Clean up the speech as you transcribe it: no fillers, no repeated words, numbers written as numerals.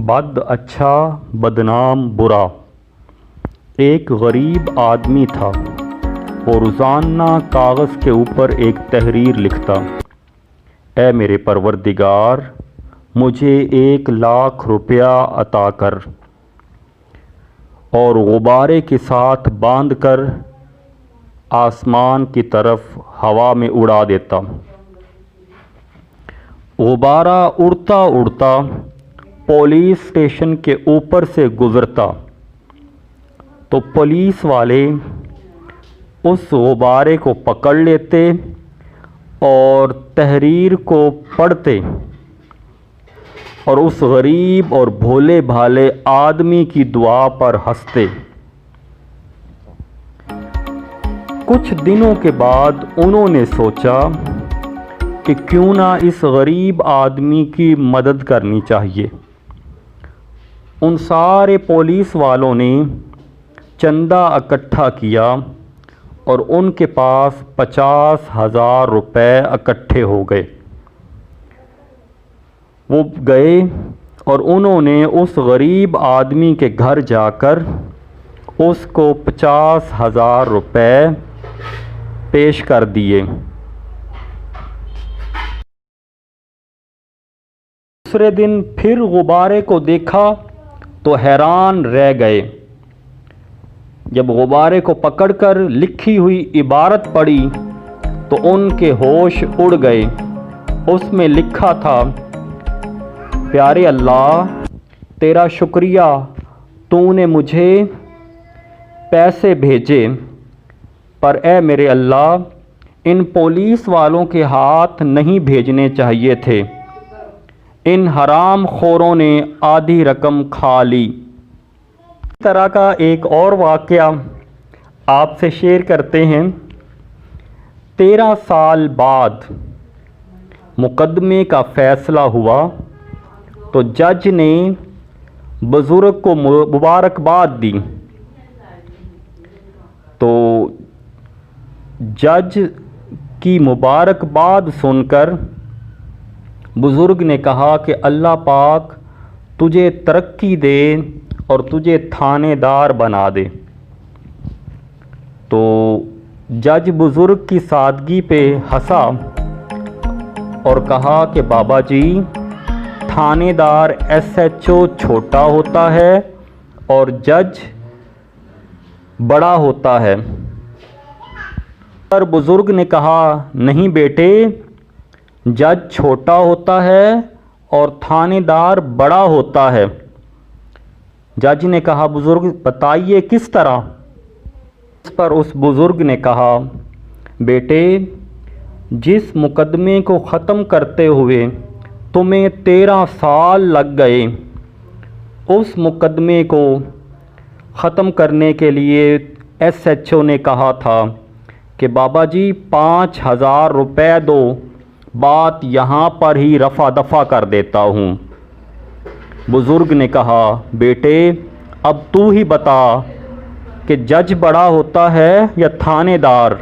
بد اچھا بدنام برا۔ ایک غریب آدمی تھا، وہ روزانہ کاغذ کے اوپر ایک تحریر لکھتا، اے میرے پروردگار، مجھے 1,00,000 روپیہ عطا کر، اور غبارے کے ساتھ باندھ کر آسمان کی طرف ہوا میں اڑا دیتا۔ غبارہ اڑتا اڑتا پولیس اسٹیشن کے اوپر سے گزرتا تو پولیس والے اس غبارے کو پکڑ لیتے اور تحریر کو پڑھتے اور اس غریب اور بھولے بھالے آدمی کی دعا پر ہنستے۔ کچھ دنوں کے بعد انہوں نے سوچا کہ کیوں نہ اس غریب آدمی کی مدد کرنی چاہیے۔ ان سارے پولیس والوں نے چندہ اکٹھا کیا اور ان کے پاس 50,000 روپے اکٹھے ہو گئے۔ وہ گئے اور انہوں نے اس غریب آدمی کے گھر جا کر اس کو 50,000 روپے پیش کر دیے۔ دوسرے دن پھر غبارے کو دیکھا تو حیران رہ گئے۔ جب غبارے کو پکڑ کر لکھی ہوئی عبارت پڑھی تو ان کے ہوش اڑ گئے۔ اس میں لکھا تھا، پیارے اللہ، تیرا شکریہ، تو نے مجھے پیسے بھیجے، پر اے میرے اللہ، ان پولیس والوں کے ہاتھ نہیں بھیجنے چاہیے تھے، ان حرام خوروں نے آدھی رقم کھا لی۔ اس طرح کا ایک اور واقعہ آپ سے شیئر کرتے ہیں۔ 13 سال بعد مقدمے کا فیصلہ ہوا تو جج نے بزرگ کو مبارکباد دی، تو جج کی مبارکباد سن کر بزرگ نے کہا کہ اللہ پاک تجھے ترقی دے اور تجھے تھانے دار بنا دے۔ تو جج بزرگ کی سادگی پہ ہنسا اور کہا کہ بابا جی، تھانے دار SHO چھوٹا ہوتا ہے اور جج بڑا ہوتا ہے۔ پر بزرگ نے کہا، نہیں بیٹے، جج چھوٹا ہوتا ہے اور تھانے دار بڑا ہوتا ہے۔ جج نے کہا، بزرگ بتائیے کس طرح؟ اس پر اس بزرگ نے کہا، بیٹے، جس مقدمے کو ختم کرتے ہوئے تمہیں 13 سال لگ گئے، اس مقدمے کو ختم کرنے کے لیے SHO نے کہا تھا کہ بابا جی 5,000 روپے دو، بات یہاں پر ہی رفع دفع کر دیتا ہوں۔ بزرگ نے کہا، بیٹے، اب تو ہی بتا کہ جج بڑا ہوتا ہے یا تھانے دار؟